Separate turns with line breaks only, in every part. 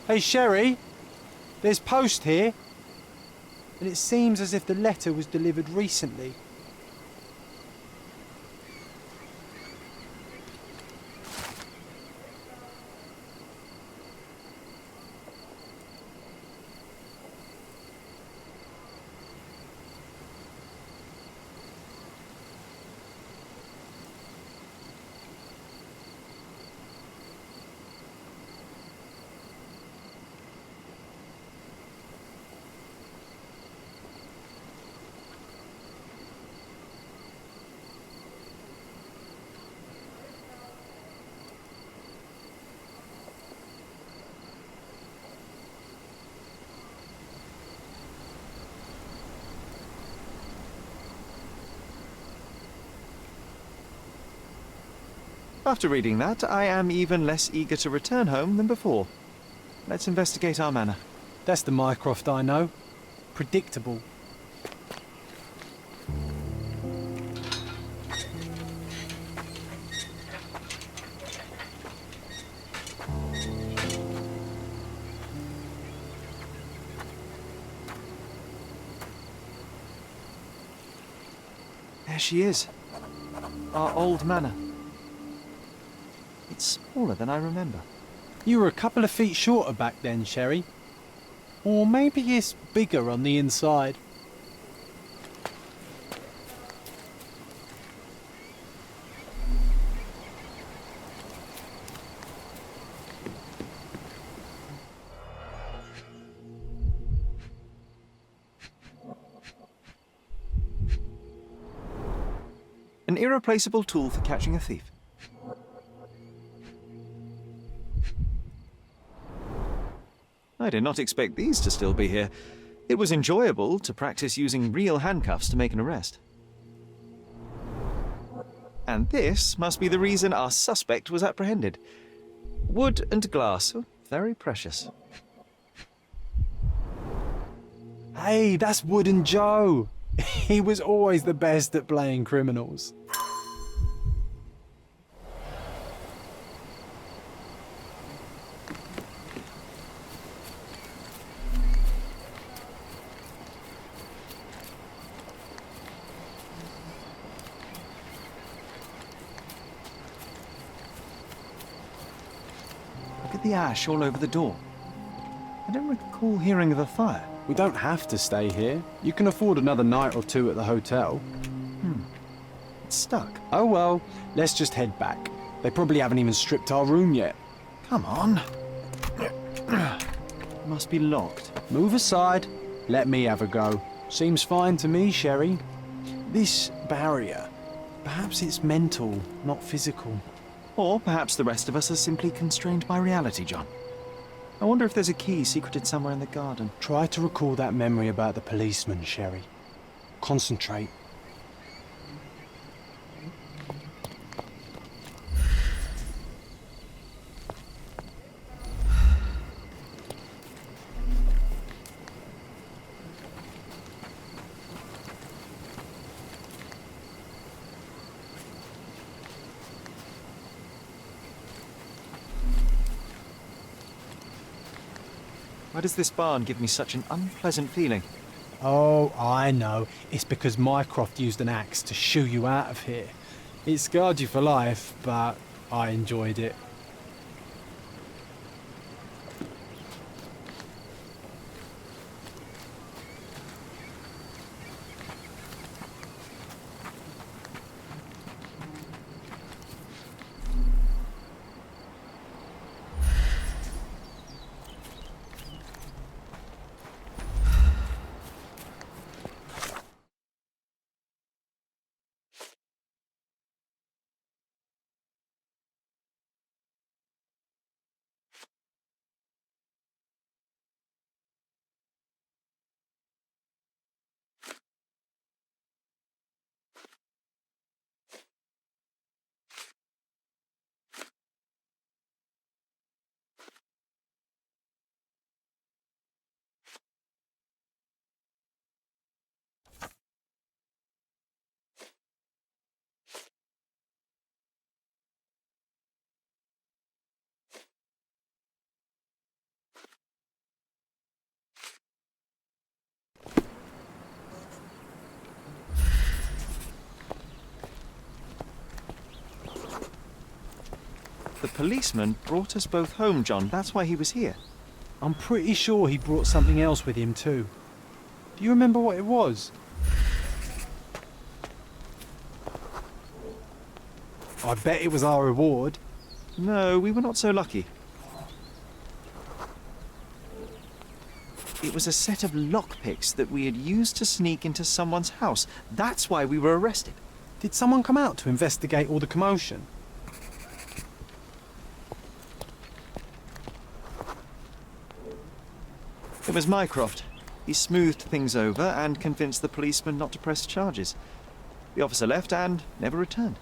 Hey, Sherry, there's post here, and it seems as if the letter was delivered recently.
After reading that, I am even less eager to return home than before. Let's investigate our manor.
That's the Mycroft I know. Predictable.
There she is. Our old manor. It's smaller than I remember.
You were a couple of feet shorter back then, Sherry. Or maybe it's bigger on the inside.
An irreplaceable tool for catching a thief. I did not expect these to still be here. It was enjoyable to practice using real handcuffs to make an arrest. And this must be the reason our suspect was apprehended. Wood and glass, oh, very precious.
Hey, that's Wooden Joe. He was always the best at playing criminals.
Look at the ash all over the door. I don't recall hearing of a fire.
We don't have to stay here. You can afford another night or two at the hotel.
It's stuck.
Oh well, let's just head back. They probably haven't even stripped our room yet.
Come on. Must be locked.
Move aside. Let me have a go. Seems fine to me, Sherry. This barrier, perhaps it's mental, not physical.
Or perhaps the rest of us are simply constrained by reality, John. I wonder if there's a key secreted somewhere in the garden.
Try to recall that memory about the policeman, Sherry. Concentrate.
Why does this barn give me such an unpleasant feeling?
Oh, I know. It's because Mycroft used an axe to shoo you out of here. It scarred you for life, but I enjoyed it.
The policeman brought us both home, John. That's why he was here.
I'm pretty sure he brought something else with him too. Do you remember what it was? I bet it was our reward.
No, we were not so lucky. It was a set of lockpicks that we had used to sneak into someone's house. That's why we were arrested.
Did someone come out to investigate all the commotion?
It was Mycroft. He smoothed things over and convinced the policeman not to press charges. The officer left and never returned.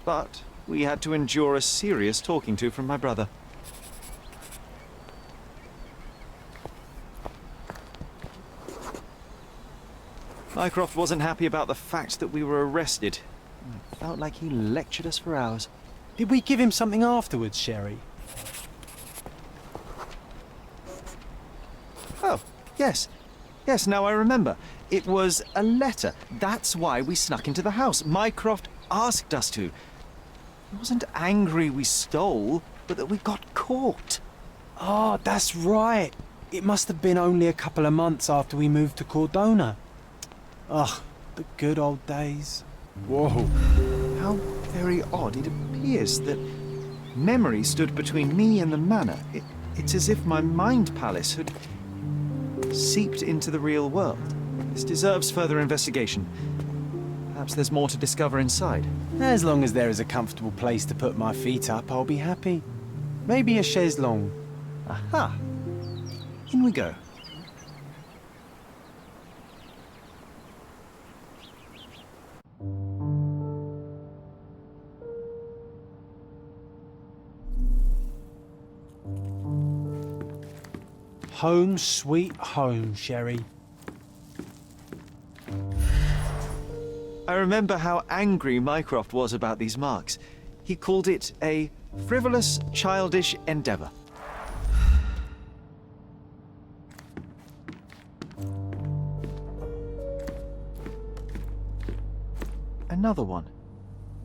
But we had to endure a serious talking to from my brother. Mycroft wasn't happy about the fact that we were arrested. It felt like he lectured us for hours.
Did we give him something afterwards, Sherry?
Oh, yes. Yes, now I remember. It was a letter. That's why we snuck into the house. Mycroft asked us to. He wasn't angry we stole, but that we got caught.
Ah, that's right. It must have been only a couple of months after we moved to Cordona. Ugh, the good old days. Whoa.
How very odd it appears that memory stood between me and the manor. It's as if my mind palace had seeped into the real world. This deserves further investigation. Perhaps there's more to discover inside.
As long as there is a comfortable place to put my feet up, I'll be happy. Maybe a chaise longue.
Aha! In we go.
Home sweet home, Sherry.
I remember how angry Mycroft was about these marks. He called it a frivolous, childish endeavor. Another one.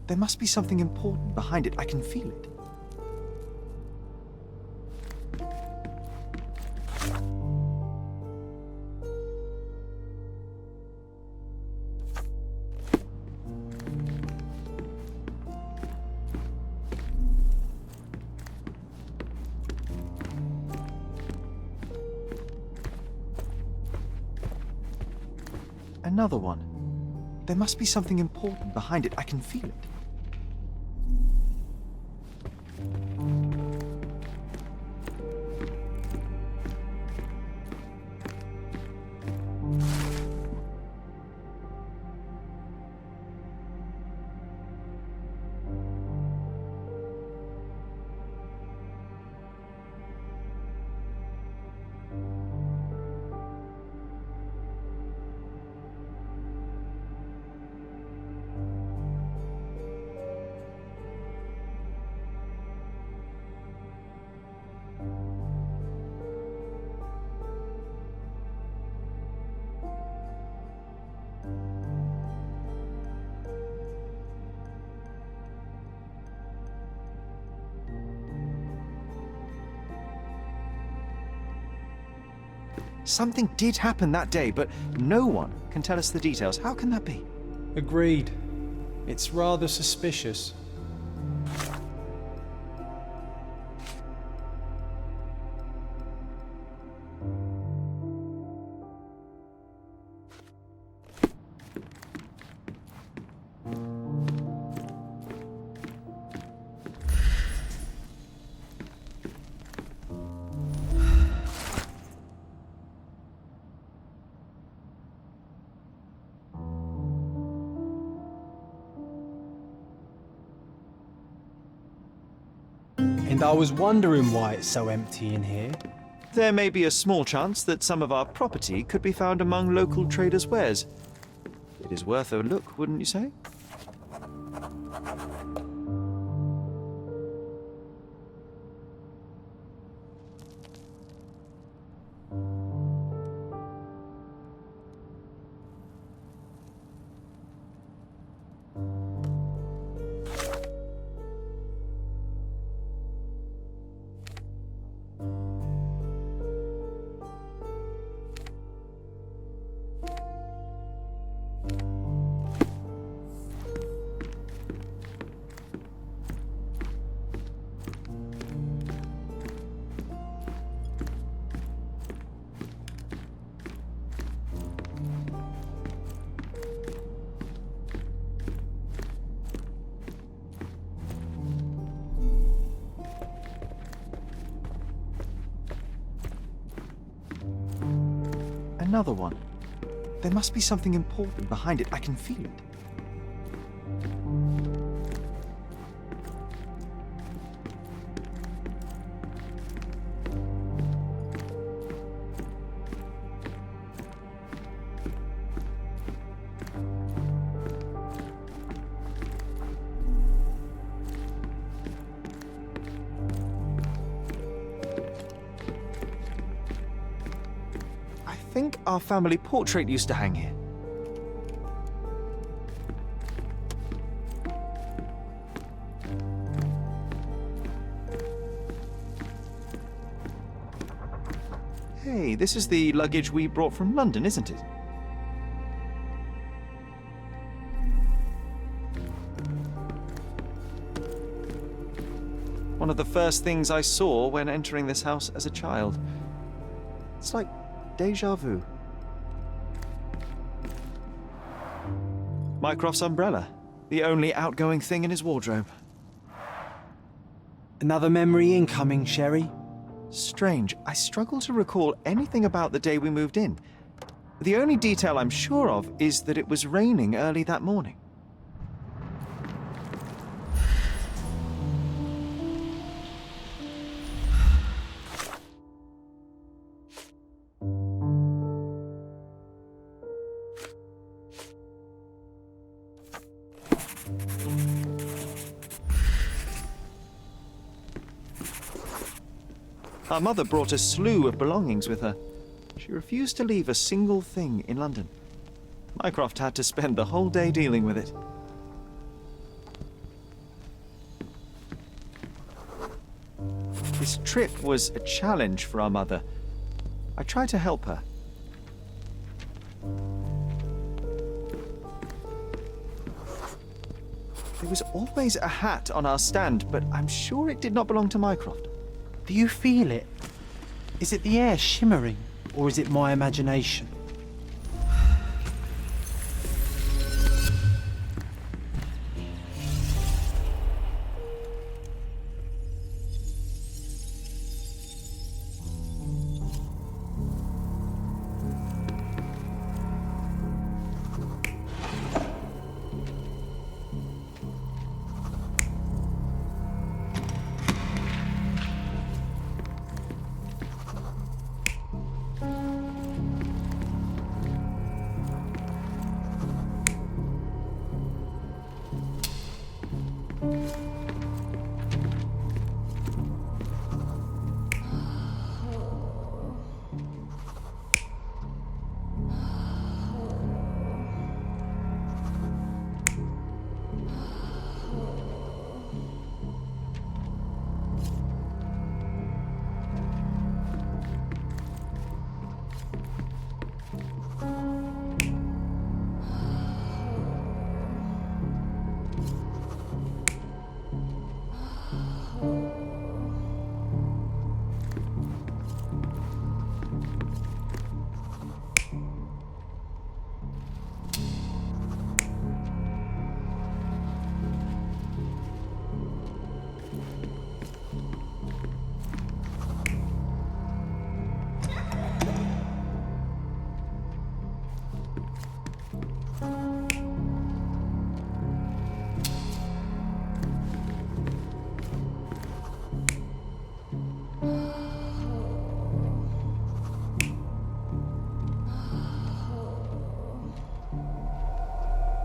There must be something important behind it. I can feel it. Another one. There must be something important behind it. I can feel it. Something did happen that day, but no one can tell us the details. How can that be?
Agreed. It's rather suspicious. And I was wondering why it's so empty in here.
There may be a small chance that some of our property could be found among local traders' wares. It is worth a look, wouldn't you say? another one. There must be something important behind it. I can feel it. I think our family portrait used to hang here. Hey, this is the luggage we brought from London, isn't it? One of the first things I saw when entering this house as a child. It's like déjà vu. Mycroft's umbrella, the only outgoing thing in his wardrobe.
Another memory incoming, Sherry.
Strange, I struggle to recall anything about the day we moved in. The only detail I'm sure of is that it was raining early that morning. Our mother brought a slew of belongings with her. She refused to leave a single thing in London. Mycroft had to spend the whole day dealing with it. This trip was a challenge for our mother. I tried to help her. There was always a hat on our stand, but I'm sure it did not belong to Mycroft.
Do you feel it? Is it the air shimmering, or is it my imagination?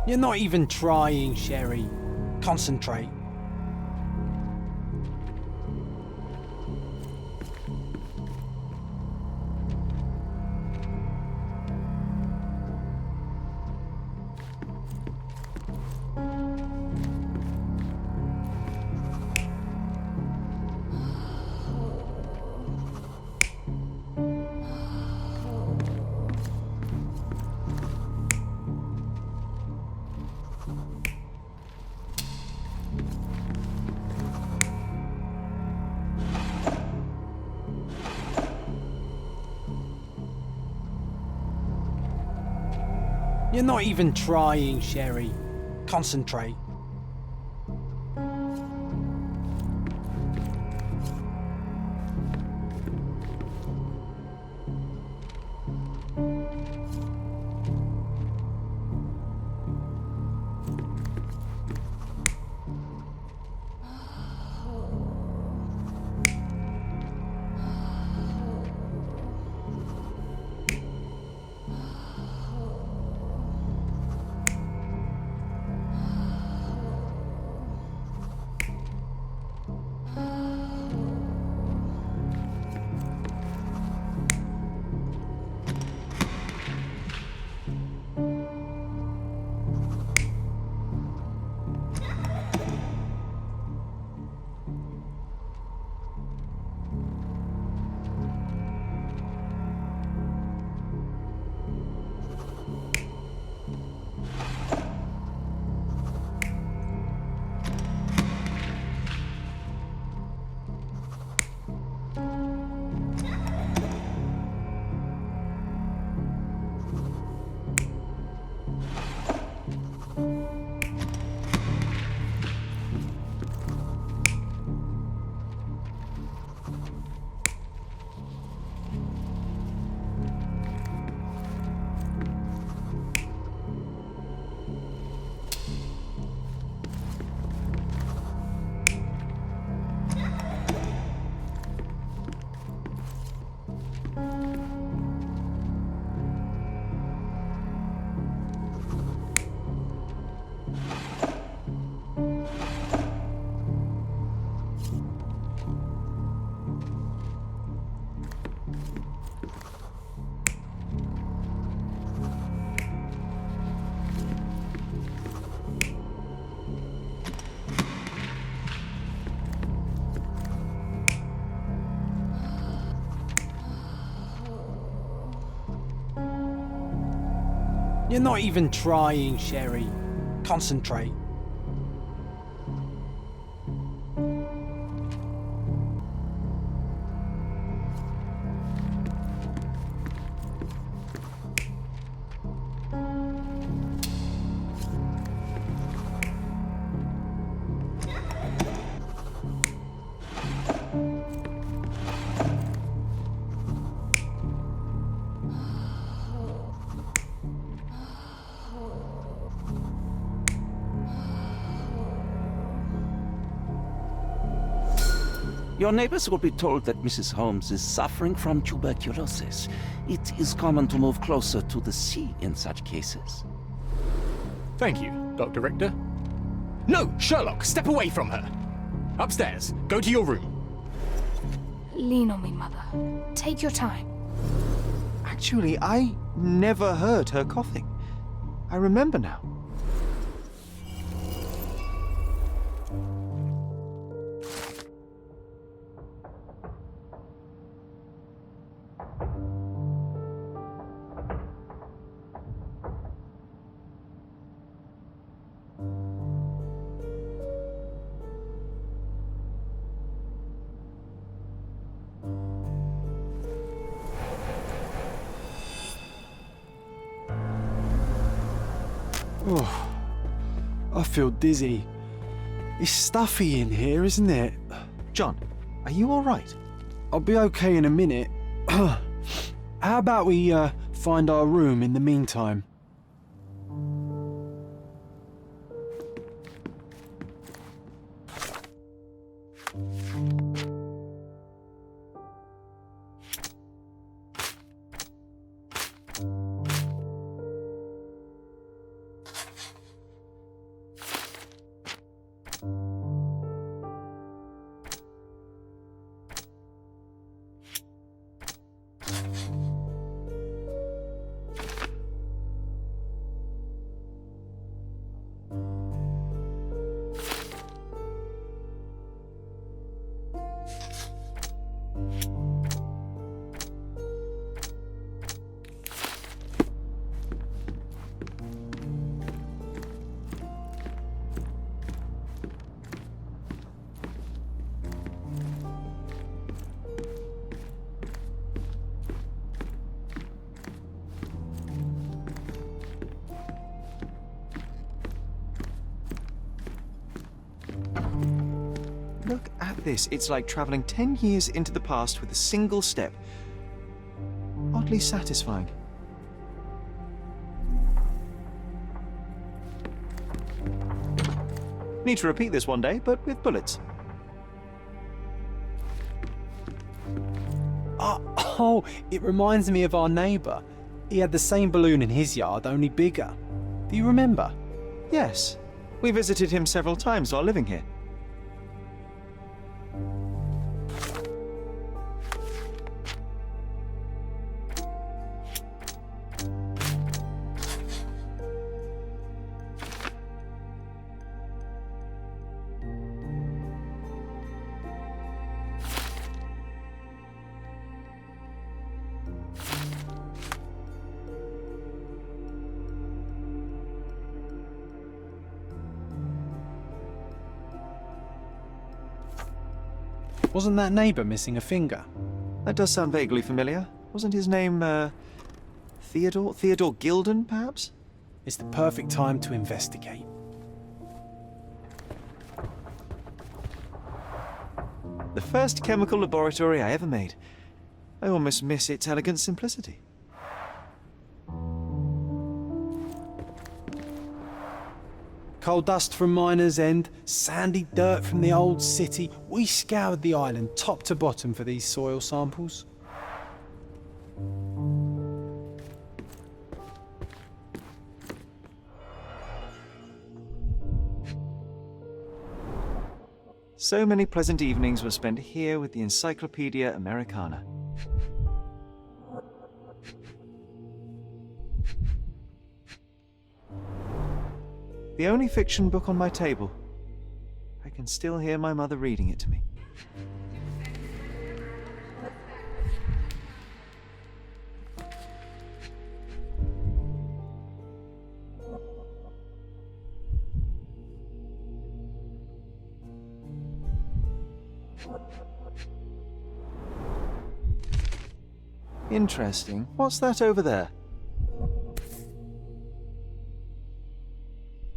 You're not even trying, Sherry. Concentrate. You're not even trying, Sherry. Concentrate. You're not even trying, Sherry. Concentrate.
Your neighbors will be told that Mrs. Holmes is suffering from tuberculosis. It is common to move closer to the sea in such cases.
Thank you, Dr. Richter. No, Sherlock, step away from her. Upstairs, go to your room.
Lean on me, Mother. Take your time.
Actually, I never heard her coughing. I remember now.
Oh, I feel dizzy. It's stuffy in here, isn't it?
John, are you all right?
I'll be okay in a minute. How about we find our room in the meantime?
Look at this. It's like traveling 10 years into the past with a single step. Oddly satisfying. Need to repeat this one day, but with bullets.
Oh, it reminds me of our neighbour. He had the same balloon in his yard, only bigger. Do you remember?
Yes. We visited him several times while living here.
Wasn't that neighbour missing a finger?
That does sound vaguely familiar. Wasn't his name, Theodore? Theodore Gilden, perhaps?
It's the perfect time to investigate.
The first chemical laboratory I ever made. I almost miss its elegant simplicity.
Coal dust from Miner's End, sandy dirt from the old city. We scoured the island top to bottom for these soil samples.
So many pleasant evenings were spent here with the Encyclopedia Americana. The only fiction book on my table. I can still hear my mother reading it to me. Interesting. What's that over there?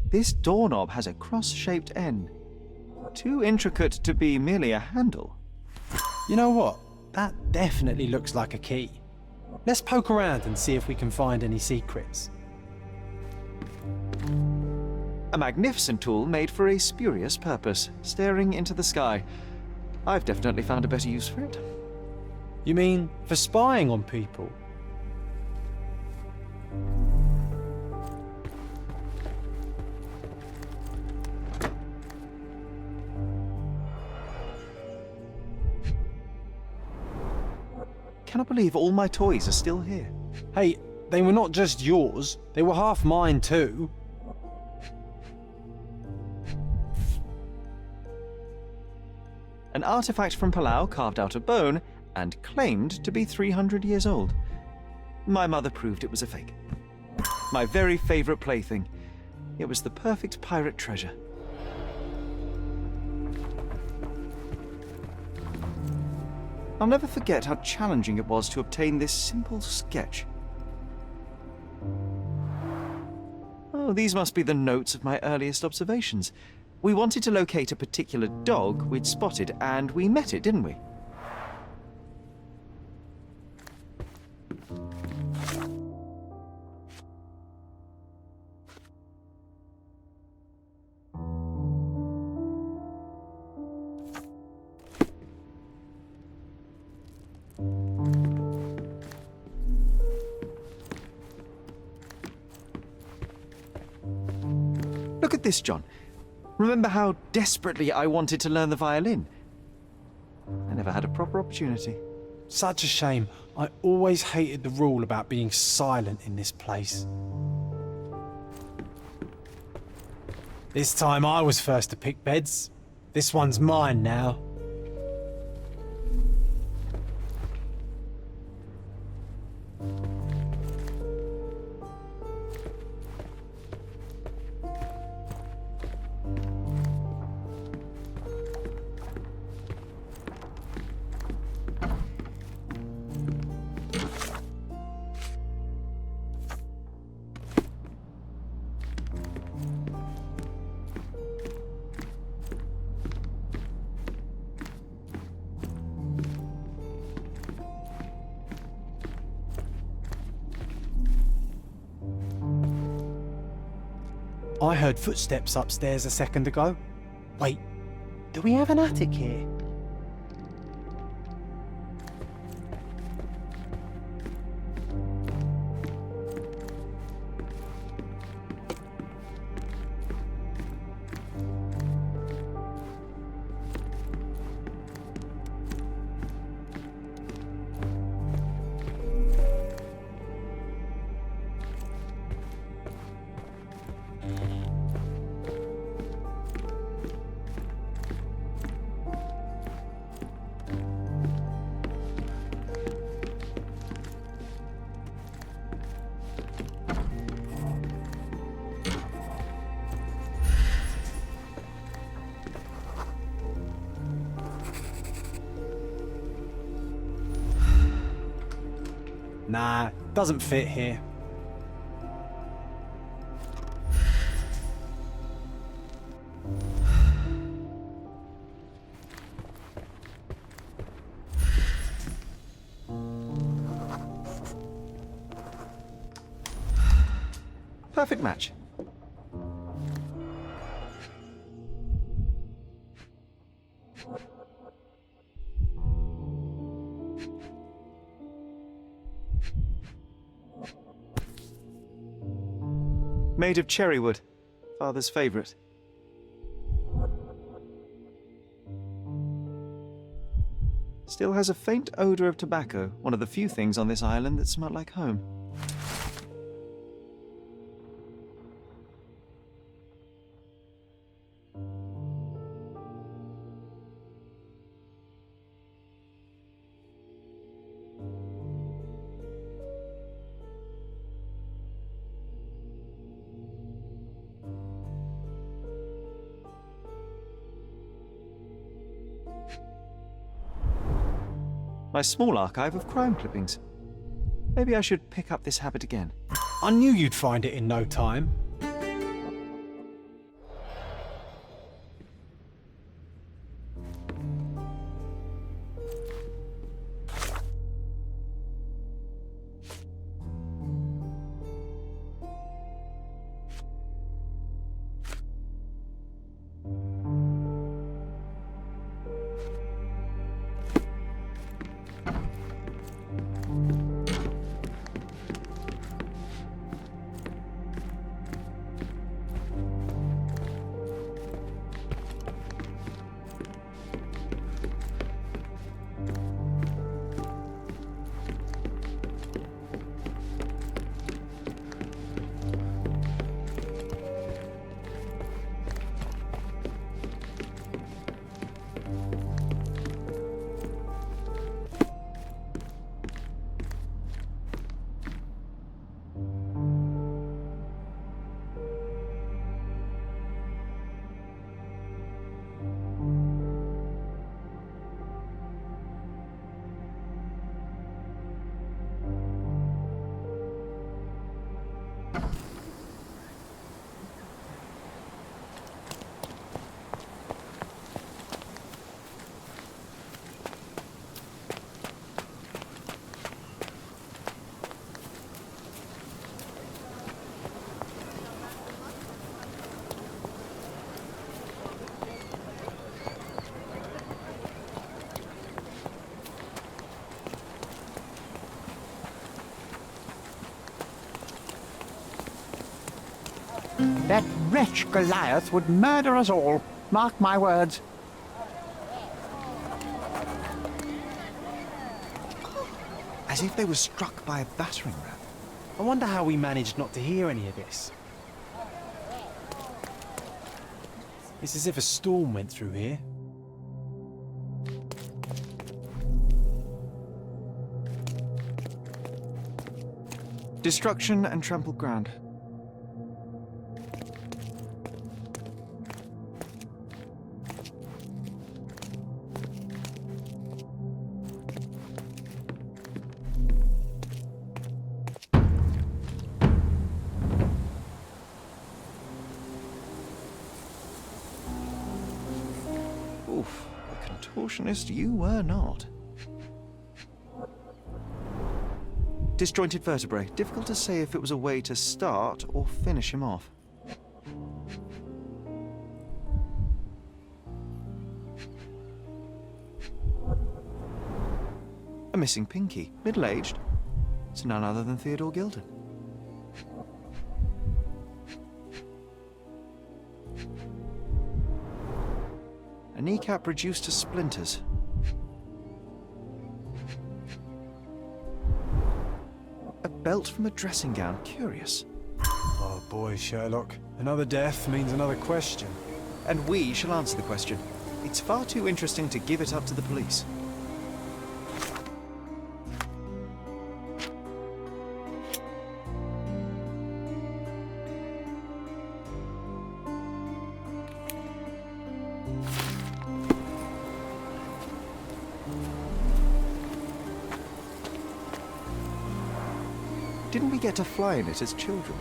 This doorknob has a cross-shaped end. Too intricate to be merely a handle.
You know what? That definitely looks like a key. Let's poke around and see if we can find any secrets.
A magnificent tool made for a spurious purpose, staring into the sky. I've definitely found a better use for it.
You mean for spying on people?
Cannot believe all my toys are still here.
Hey, they were not just yours, they were half mine too.
An artifact from Palau carved out of bone and claimed to be 300 years old. My mother proved it was a fake. My very favorite plaything. It was the perfect pirate treasure. I'll never forget how challenging it was to obtain this simple sketch. Oh, these must be the notes of my earliest observations. We wanted to locate a particular dog we'd spotted, and we met it, didn't we? Look at this, John. Remember how desperately I wanted to learn the violin? I never had a proper opportunity.
Such a shame. I always hated the rule about being silent in this place. This time I was first to pick beds. This one's mine now. I heard footsteps upstairs a second ago. Wait, do we have an attic here? Nah, doesn't fit here.
Perfect match. Made of cherry wood, Father's favourite. Still has a faint odour of tobacco, one of the few things on this island that smell like home. my small archive of crime clippings. Maybe I should pick up this habit again.
I knew you'd find it in no time.
That wretch Goliath would murder us all. Mark my words.
As if they were struck by a battering ram.
I wonder how we managed not to hear any of this. It's as if a storm went through here.
Destruction and trampled ground. Oof, a contortionist you were not. Disjointed vertebrae. Difficult to say if it was a way to start or finish him off. A missing pinky. Middle-aged. It's none other than Theodore Gilden. A kneecap reduced to splinters. A belt from a dressing gown. Curious.
Oh boy, Sherlock. Another death means another question.
And we shall answer the question. It's far too interesting to give it up to the police. Didn't we get to fly in it as children?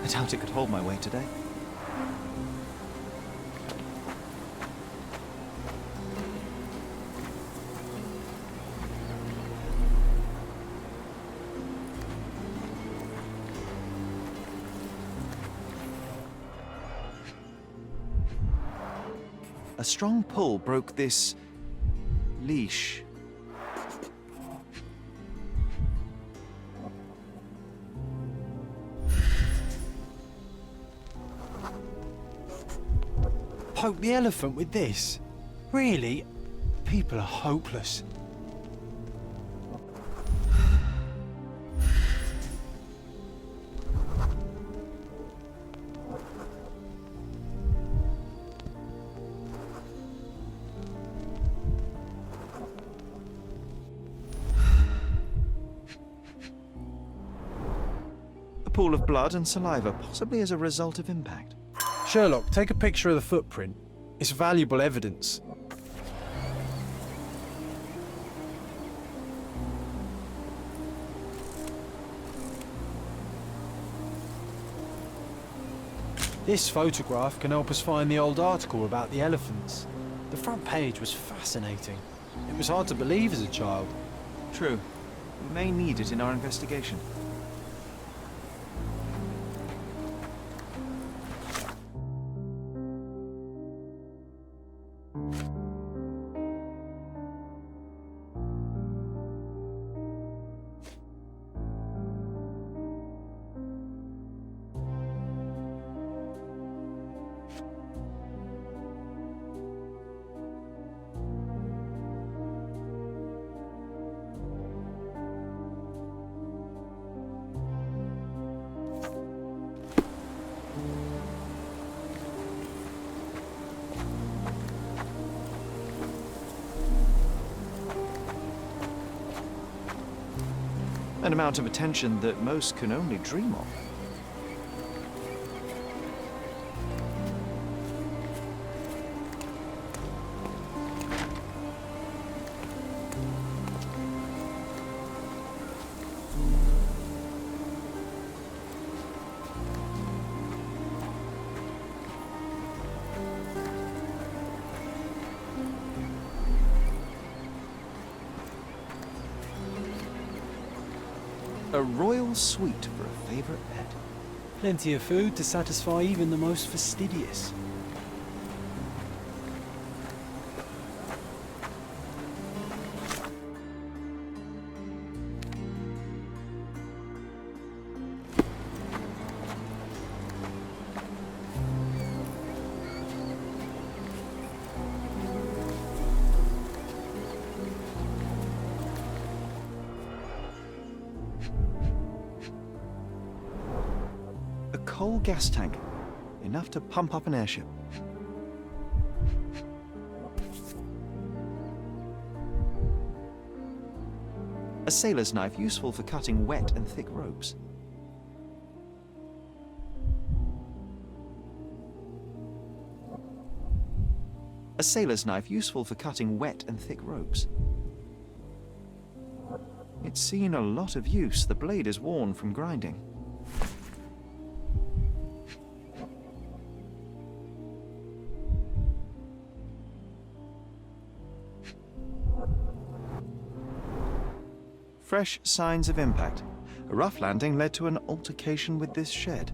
I doubt it could hold my weight today. A strong pull broke this leash.
Poke the elephant with this? Really? People are hopeless.
A pool of blood and saliva, possibly as a result of impact.
Sherlock, take a picture of the footprint. It's valuable evidence. This photograph can help us find the old article about the elephants. The front page was fascinating. It was hard to believe as a child.
True. We may need it in our investigation. An amount of attention that most can only dream of. A royal suite for a favourite pet.
Plenty of food to satisfy even the most fastidious.
Coal gas tank, enough to pump up an airship. A sailor's knife useful for cutting wet and thick ropes. A sailor's knife useful for cutting wet and thick ropes. It's seen a lot of use. The blade is worn from grinding. Fresh signs of impact. A rough landing led to an altercation with this shed.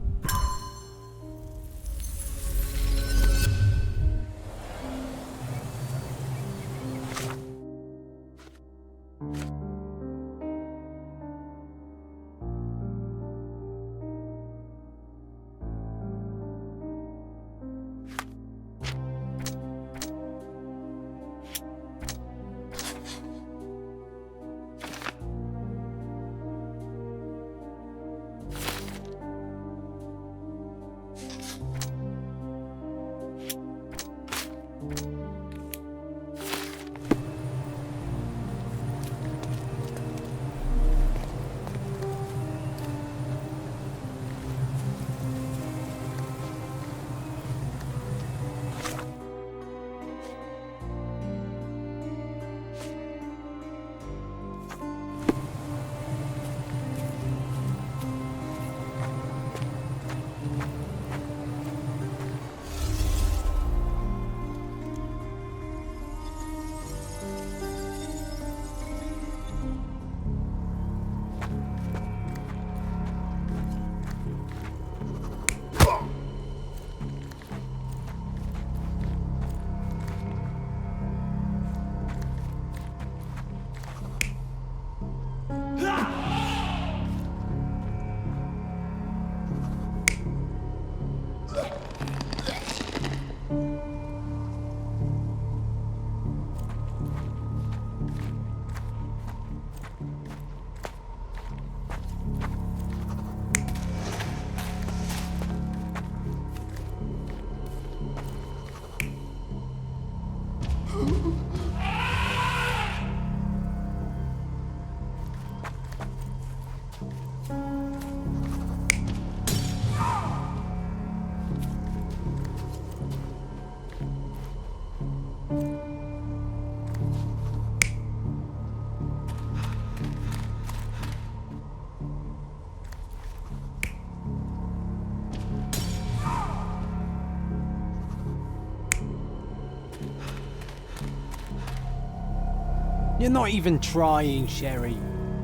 You're not even trying, Sherry.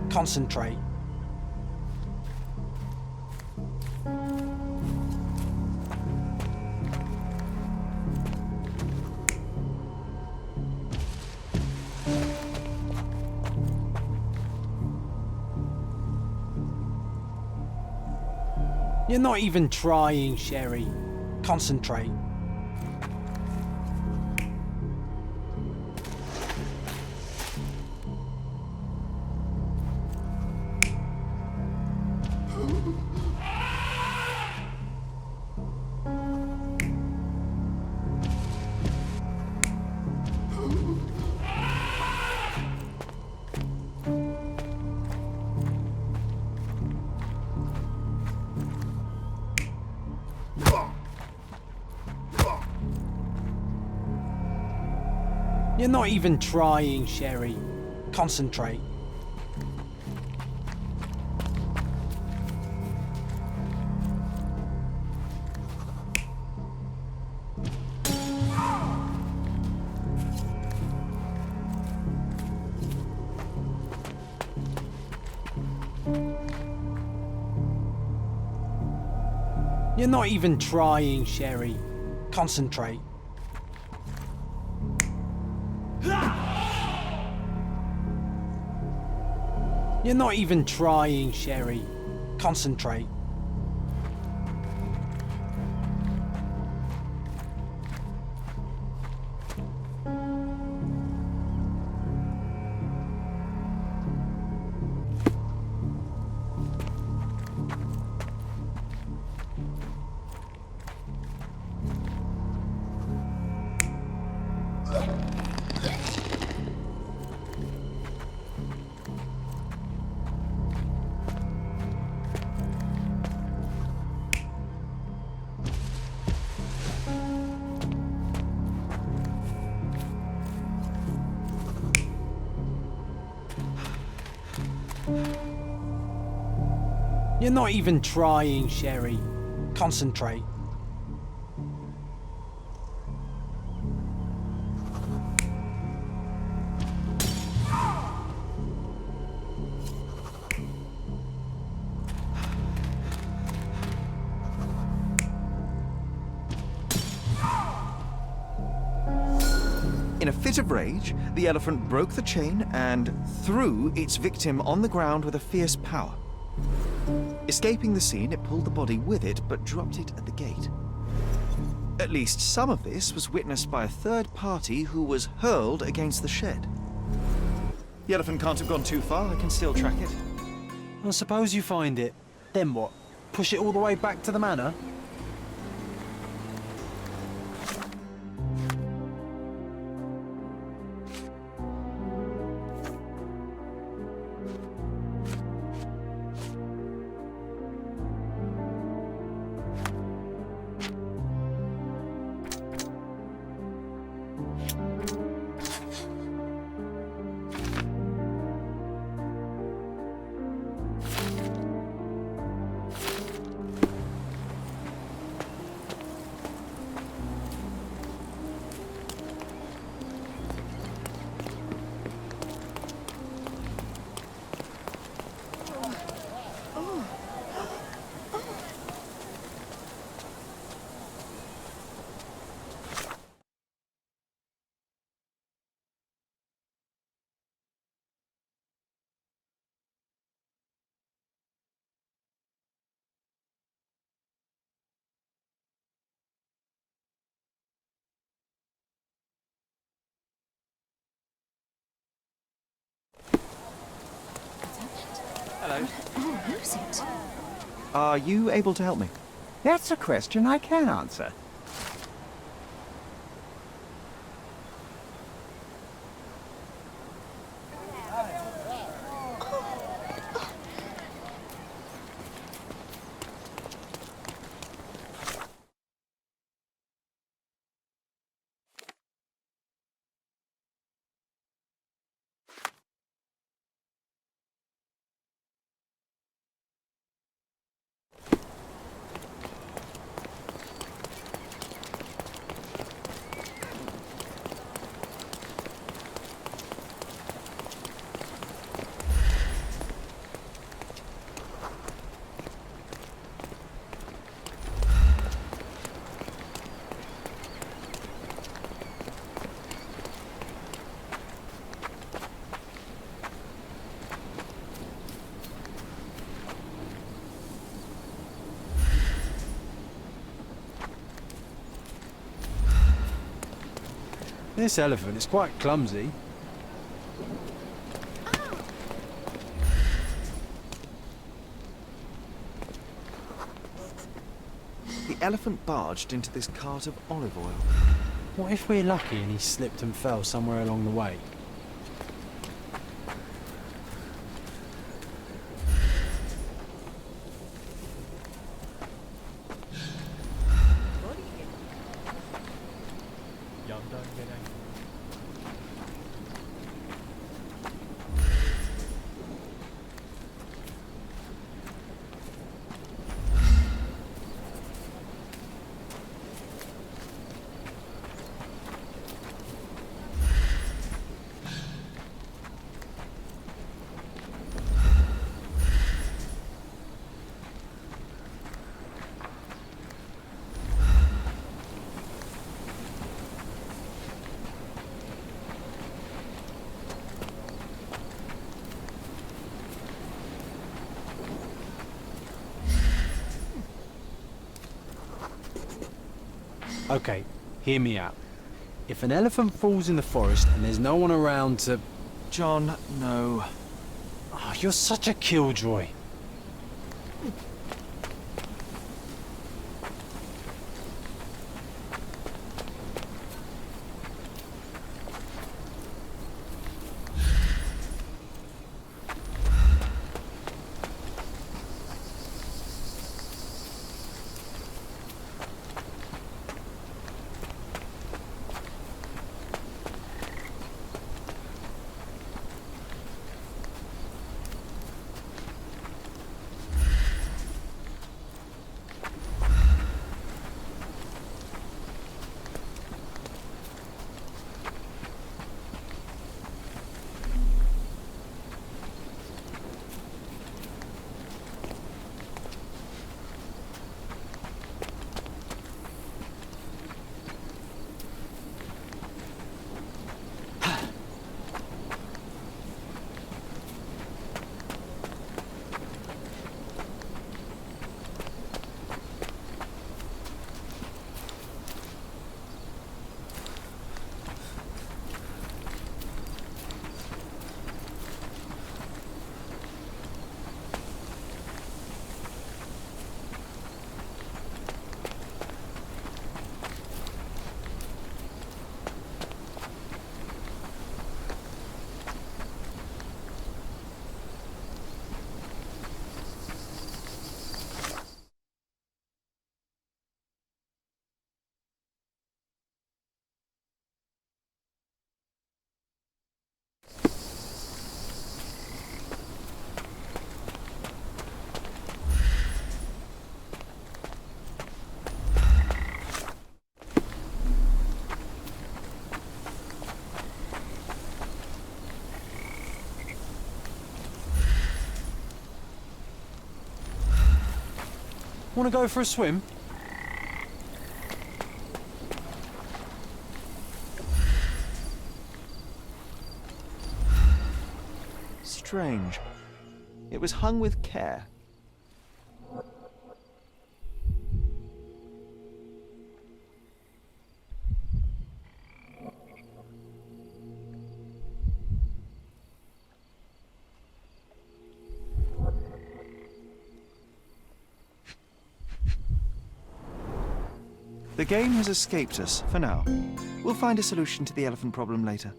Concentrate. You're not even trying, Sherry. Concentrate. You're not even trying, Sherry. Concentrate. You're not even trying, Sherry. Concentrate. You're not even trying, Sherry. Concentrate. You're not even trying, Sherry. Concentrate.
In a fit of rage, the elephant broke the chain and threw its victim on the ground with a fierce power. Escaping the scene, it pulled the body with it, but dropped it at the gate. At least some of this was witnessed by a third party who was hurled against the shed. The elephant can't have gone too far, I can still track it.
I suppose you find it. Then what? Push it all the way back to the manor?
Hello.
Who's it?
Are you able to help me?
That's a question I can answer.
This elephant is quite clumsy.
The elephant barged into this cart of olive oil.
What if we're lucky and he slipped and fell somewhere along the way? Okay, hear me out. If an elephant falls in the forest and there's no one around to...
John, no.
Oh, you're such a killjoy. Want to go for a swim?
Strange. It was hung with care. The game has escaped us, for now. We'll find a solution to the elephant problem later.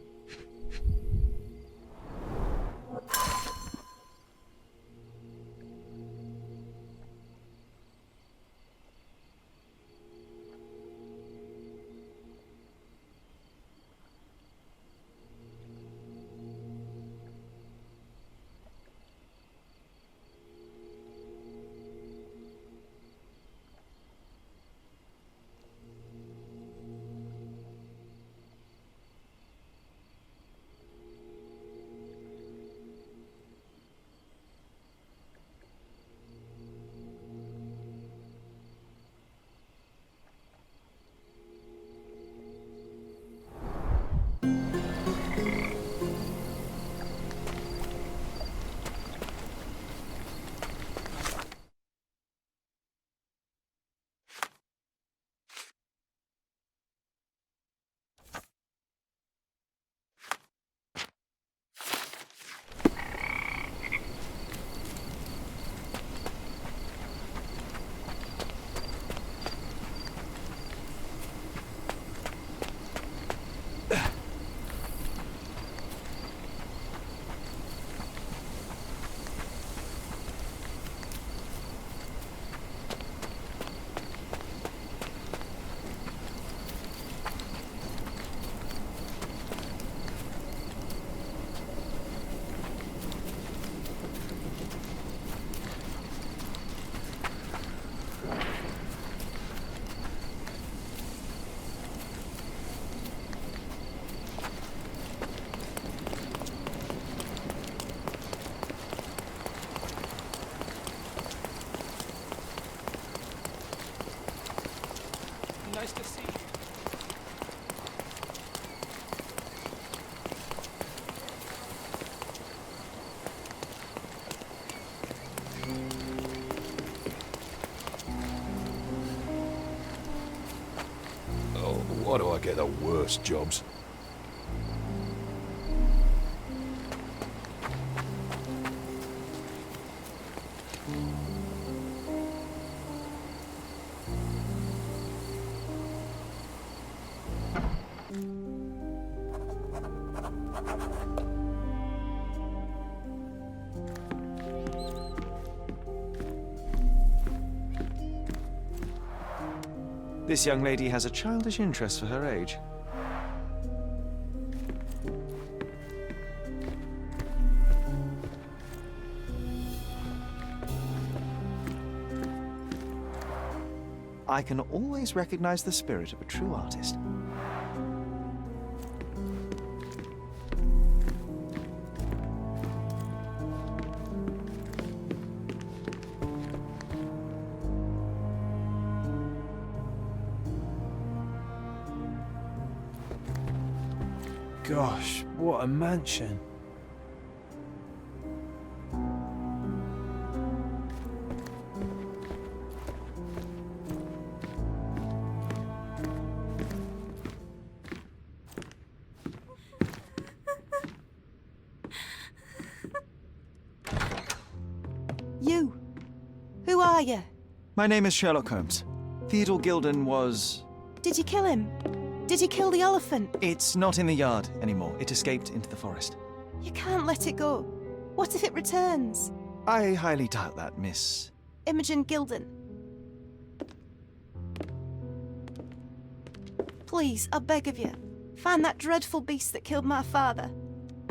Nice to see you.
Oh, why do I get the worst jobs?
This young lady has a childish interest for her age. I can always recognize the spirit of a true artist.
Gosh, what a mansion.
You. Who are you?
My name is Sherlock Holmes. Theodore Gilden was...
Did you kill him? Did you kill the elephant?
It's not in the yard anymore. It escaped into the forest.
You can't let it go. What if it returns?
I highly doubt that, Miss.
Imogen Gilden. Please, I beg of you, find that dreadful beast that killed my father.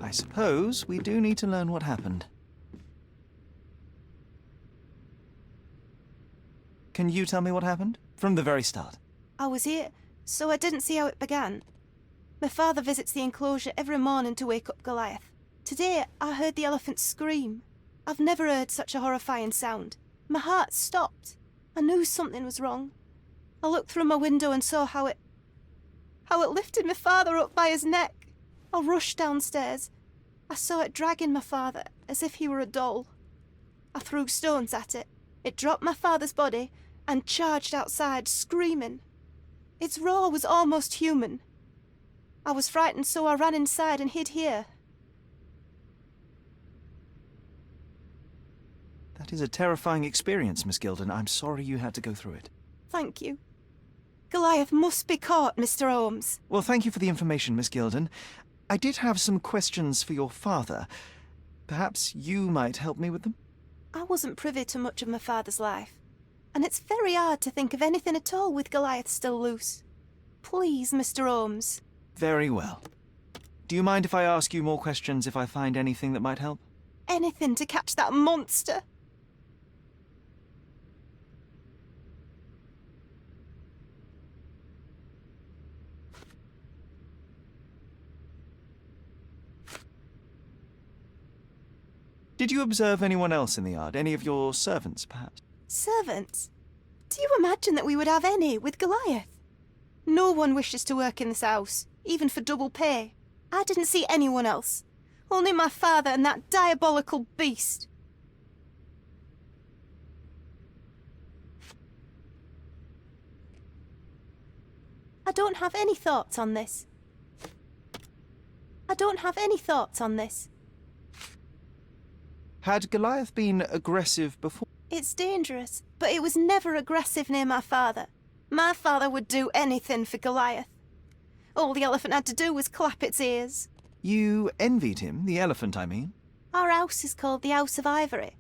I suppose we do need to learn what happened. Can you tell me what happened? From the very start.
I was here, so I didn't see how it began. My father visits the enclosure every morning to wake up Goliath. Today, I heard the elephant scream. I've never heard such a horrifying sound. My heart stopped. I knew something was wrong. I looked through my window and saw how it lifted my father up by his neck. I rushed downstairs. I saw it dragging my father as if he were a doll. I threw stones at it. It dropped my father's body and charged outside, screaming. Its roar was almost human. I was frightened, so I ran inside and hid here.
That is a terrifying experience, Miss Gilden. I'm sorry you had to go through it.
Thank you. Goliath must be caught, Mr. Holmes.
Well, thank you for the information, Miss Gilden. I did have some questions for your father. Perhaps you might help me with them?
I wasn't privy to much of my father's life, and it's very hard to think of anything at all with Goliath still loose. Please, Mr. Holmes.
Very well. Do you mind if I ask you more questions if I find anything that might help?
Anything to catch that monster.
Did you observe anyone else in the yard? Any of your servants, perhaps?
Servants? Do you imagine that we would have any with Goliath? No one wishes to work in this house, even for double pay. I didn't see anyone else. Only my father and that diabolical beast. I don't have any thoughts on this. I don't have any thoughts on this.
Had Goliath been aggressive before?
It's dangerous, but it was never aggressive near my father. My father would do anything for Goliath. All the elephant had to do was clap its ears.
You envied him, the elephant, I mean?
Our house is called the House of Ivory.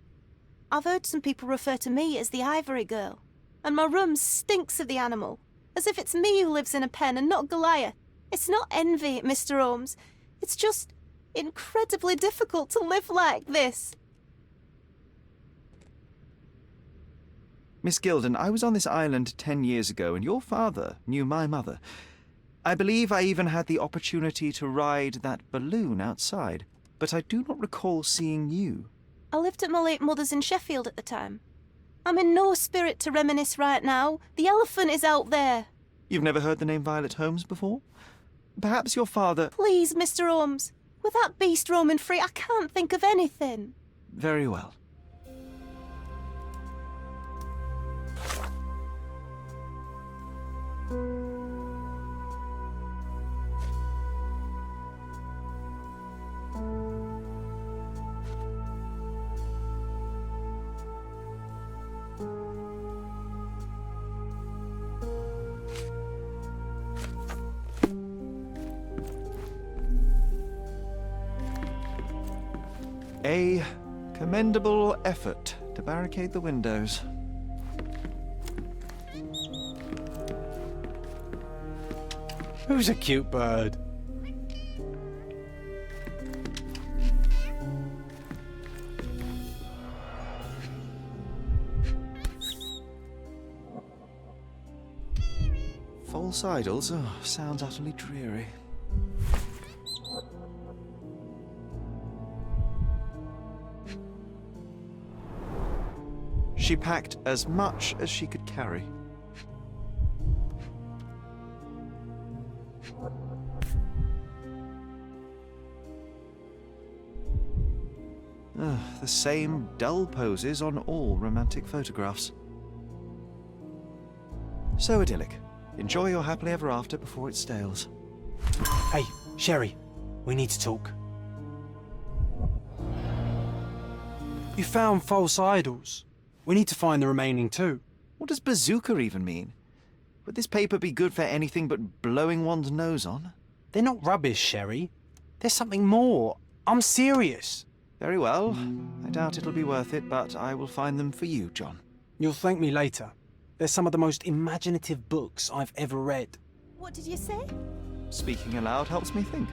I've heard some people refer to me as the Ivory Girl, and my room stinks of the animal, as if it's me who lives in a pen and not Goliath. It's not envy, Mr. Holmes. It's just incredibly difficult to live like this.
Miss Gilden, I was on this island 10 years ago, and your father knew my mother. I believe I even had the opportunity to ride that balloon outside, but I do not recall seeing you.
I lived at my late mother's in Sheffield at the time. I'm in no spirit to reminisce right now. The elephant is out there.
You've never heard the name Violet Holmes before? Perhaps your father...
Please, Mr. Holmes. With that beast roaming free, I can't think of anything.
Very well. A commendable effort to barricade the windows.
Who's a cute bird?
False idols? Oh, sounds utterly dreary. She packed as much as she could carry. The same dull poses on all romantic photographs. So idyllic. Enjoy your happily ever after before it stales.
Hey, Sherry, we need to talk. You found false idols. We need to find the remaining two.
What does bazooka even mean? Would this paper be good for anything but blowing one's nose on?
They're not rubbish, Sherry. There's something more. I'm serious.
Very well. I doubt it'll be worth it, but I will find them for you, John.
You'll thank me later. They're some of the most imaginative books I've ever read.
What did you say?
Speaking aloud helps me think.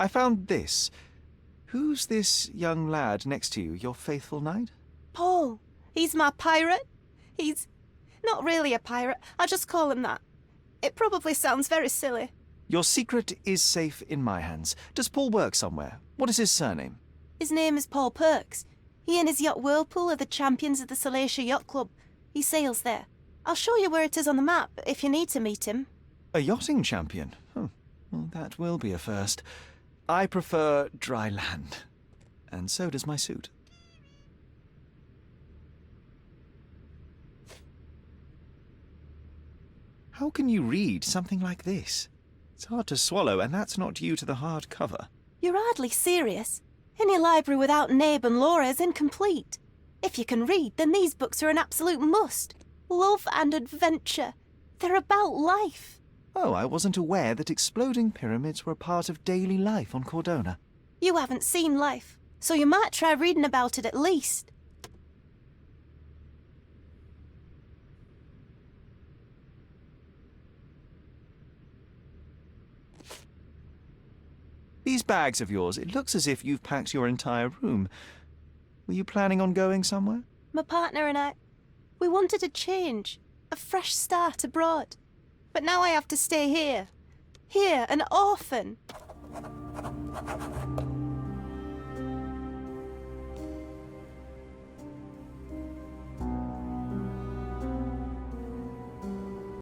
I found this. Who's this young lad next to you, your faithful knight?
Paul. He's my pirate. He's not really a pirate. I just call him that. It probably sounds very silly.
Your secret is safe in my hands. Does Paul work somewhere? What is his surname?
His name is Paul Perks. He and his yacht Whirlpool are the champions of the Salacia Yacht Club. He sails there. I'll show you where it is on the map if you need to meet him.
A yachting champion? Oh, well, that will be a first. I prefer dry land. And so does my suit. How can you read something like this? It's hard to swallow, and that's not due to the hard cover.
You're hardly serious. Any library without Nabe and Laura is incomplete. If you can read, then these books are an absolute must. Love and adventure. They're about life.
Oh, I wasn't aware that exploding pyramids were a part of daily life on Cordona.
You haven't seen life, so you might try reading about it at least.
These bags of yours, it looks as if you've packed your entire room. Were you planning on going somewhere?
My partner and I, we wanted a change, a fresh start abroad. But now I have to stay here. Here, an orphan.